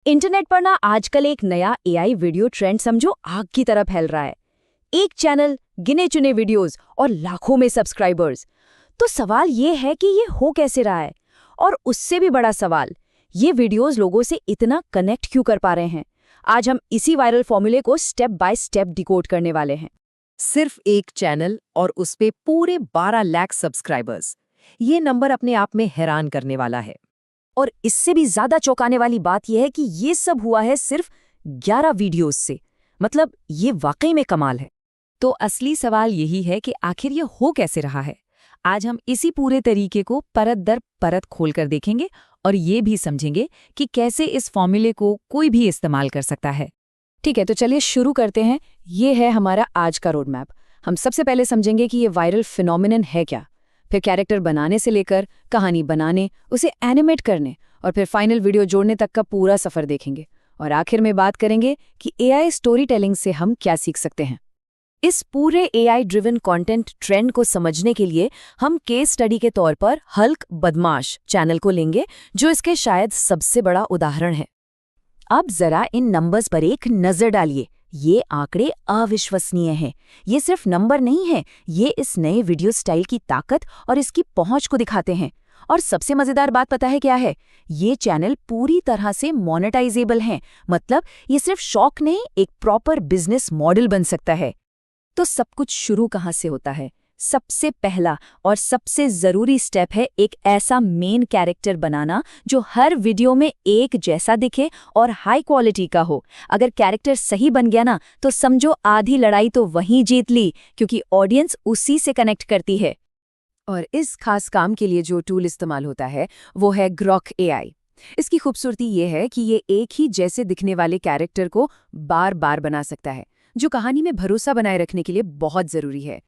Internet पर ना आजकल एक नया एआई वीडियो ट्रेंड समझो आग की तरह फैल रहा है। एक चैनल, गिने चुने वीडियोस और लाखों में सब्सक्राइबर्स। तो सवाल ये है कि ये हो कैसे रहा है, और उससे भी बड़ा सवाल, ये वीडियोस लोगों से इतना कनेक्ट क्यों कर पा रहे हैं। आज हम इसी वायरल फॉर्मूले को स्टेप बाय स्टेप डिकोड करने वाले हैं। सिर्फ एक चैनल और उस पे पूरे 12 लाख सब्सक्राइबर्स। ये नंबर अपने आप में हैरान करने वाला है। और इससे भी ज्यादा चौंकाने वाली बात यह है कि ये सब हुआ है सिर्फ 11 वीडियोस से। मतलब ये वाकई में कमाल है। तो असली सवाल यही है कि आखिर ये हो कैसे रहा है। आज हम इसी पूरे तरीके को परत दर परत खोलकर देखेंगे और ये भी समझेंगे कि कैसे इस फॉर्मूले को कोई भी इस्तेमाल कर सकता है। ठीक है, तो चलिए शुरू करते हैं। ये है हमारा आज का रोड मैप। हम सबसे पहले समझेंगे कि ये वायरल फिनोमिनन है क्या, फिर कैरेक्टर बनाने से लेकर कहानी बनाने, उसे एनिमेट करने और फिर फाइनल वीडियो जोड़ने तक का पूरा सफर देखेंगे। और आखिर में बात करेंगे कि एआई स्टोरी टेलिंग से हम क्या सीख सकते हैं। इस पूरे एआई ड्रिवन कंटेंट ट्रेंड को समझने के लिए हम केस स्टडी के तौर पर हल्क बदमाश चैनल को लेंगे, जो इसके शायद सबसे बड़ा उदाहरण है। अब जरा इन नंबर्स पर एक नजर डालिए। ये आंकड़े अविश्वसनीय हैं। ये सिर्फ नंबर नहीं है, ये इस नए वीडियो स्टाइल की ताकत और इसकी पहुंच को दिखाते हैं। और सबसे मजेदार बात पता है क्या है? ये चैनल पूरी तरह से मोनेटाइजेबल हैं। मतलब ये सिर्फ शौक नहीं, एक प्रॉपर बिजनेस मॉडल बन सकता है। तो सब कुछ शुरू कहाँ से होता है? सबसे पहला और सबसे जरूरी स्टेप है एक ऐसा मेन कैरेक्टर बनाना जो हर वीडियो में एक जैसा दिखे और हाई क्वालिटी का हो। अगर कैरेक्टर सही बन गया ना, तो समझो आधी लड़ाई तो वहीं जीत ली, क्योंकि ऑडियंस उसी से कनेक्ट करती है। और इस खास काम के लिए जो टूल इस्तेमाल होता है वो है ग्रॉक एआई। इसकी खूबसूरती ये है कि ये एक ही जैसे दिखने वाले कैरेक्टर को बार बार बना सकता है, जो कहानी में भरोसा बनाए रखने के लिए बहुत जरूरी है।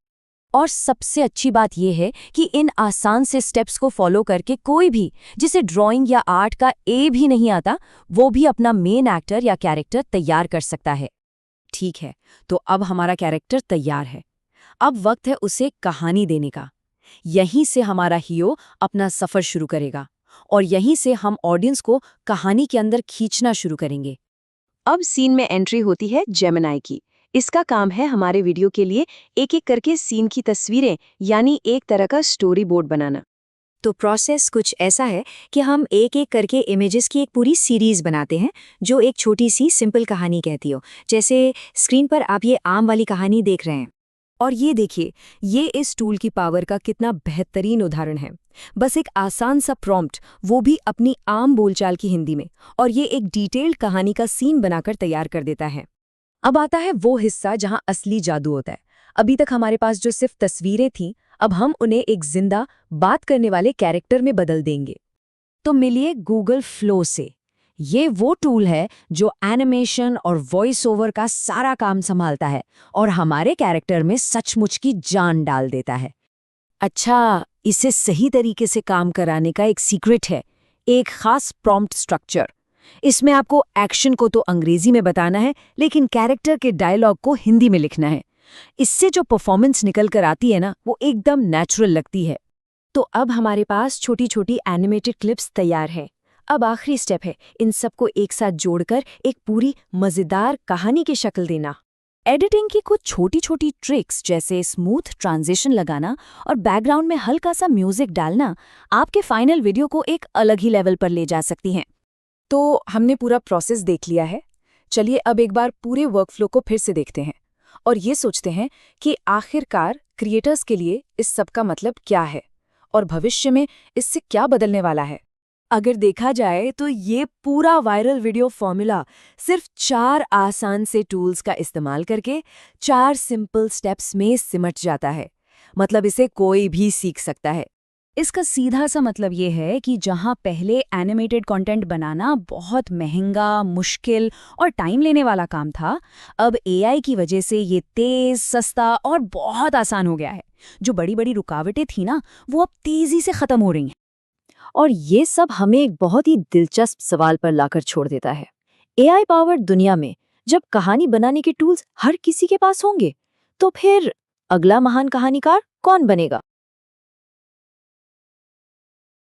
और सबसे अच्छी बात यह है कि इन आसान से स्टेप्स को फॉलो करके कोई भी जिसे ड्राइंग या आर्ट का ए भी नहीं आता, वो भी अपना मेन एक्टर या कैरेक्टर तैयार कर सकता है। ठीक है, तो अब हमारा कैरेक्टर तैयार है। अब वक्त है उसे कहानी देने का। यहीं से हमारा हीरो अपना सफर शुरू करेगा और यहीं से हम ऑडियंस को कहानी के अंदर खींचना शुरू करेंगे। अब सीन में एंट्री होती है जेमिनाई की। इसका काम है हमारे वीडियो के लिए एक एक करके सीन की तस्वीरें, यानी एक तरह का स्टोरी बोर्ड बनाना। तो प्रोसेस कुछ ऐसा है कि हम एक एक करके इमेजेस की एक पूरी सीरीज बनाते हैं, जो एक छोटी सी सिंपल कहानी कहती हो। जैसे स्क्रीन पर आप ये आम वाली कहानी देख रहे हैं। और ये देखिए, ये इस टूल की पावर का कितना बेहतरीन उदाहरण है। बस एक आसान सा प्रॉम्प्ट, वो भी अपनी आम बोलचाल की हिंदी में, और ये एक डिटेल्ड कहानी का सीन बनाकर तैयार कर देता है। अब आता है वो हिस्सा जहां असली जादू होता है। अभी तक हमारे पास जो सिर्फ तस्वीरें थीं, अब हम उन्हें एक जिंदा बात करने वाले कैरेक्टर में बदल देंगे। तो मिलिए गूगल फ्लो से। ये वो टूल है जो एनिमेशन और वॉइस ओवर का सारा काम संभालता है और हमारे कैरेक्टर में सचमुच की जान डाल देता है। अच्छा, इसे सही तरीके से काम कराने का एक सीक्रेट है, एक खास प्रॉम्प्ट स्ट्रक्चर। इसमें आपको एक्शन को तो अंग्रेजी में बताना है, लेकिन कैरेक्टर के डायलॉग को हिंदी में लिखना है। इससे जो परफॉर्मेंस निकल कर आती है ना, वो एकदम नेचुरल लगती है। तो अब हमारे पास छोटी छोटी एनिमेटेड क्लिप्स तैयार है। अब आखिरी स्टेप है इन सबको एक साथ जोड़कर एक पूरी मजेदार कहानी की शक्ल देना। एडिटिंग की कुछ छोटी छोटी ट्रिक्स, जैसे स्मूथ ट्रांजिशन लगाना और बैकग्राउंड में हल्का सा म्यूजिक डालना, आपके फाइनल वीडियो को एक अलग ही लेवल पर ले जा सकती हैं। तो हमने पूरा प्रोसेस देख लिया है। चलिए अब एक बार पूरे वर्कफ्लो को फिर से देखते हैं और ये सोचते हैं कि आखिरकार क्रिएटर्स के लिए इस सब का मतलब क्या है और भविष्य में इससे क्या बदलने वाला है। अगर देखा जाए तो ये पूरा वायरल वीडियो फॉर्मूला सिर्फ 4 आसान से टूल्स का इस्तेमाल करके 4 सिंपल स्टेप्स में सिमट जाता है। मतलब इसे कोई भी सीख सकता है। इसका सीधा सा मतलब ये है कि जहां पहले एनिमेटेड कंटेंट बनाना बहुत महंगा, मुश्किल और टाइम लेने वाला काम था, अब एआई की वजह से ये तेज, सस्ता और बहुत आसान हो गया है। जो बड़ी बड़ी रुकावटें थी ना, वो अब तेजी से खत्म हो रही हैं। और ये सब हमें एक बहुत ही दिलचस्प सवाल पर लाकर छोड़ देता है। एआई पावर्ड दुनिया में जब कहानी बनाने के टूल्स हर किसी के पास होंगे, तो फिर अगला महान कहानीकार कौन बनेगा?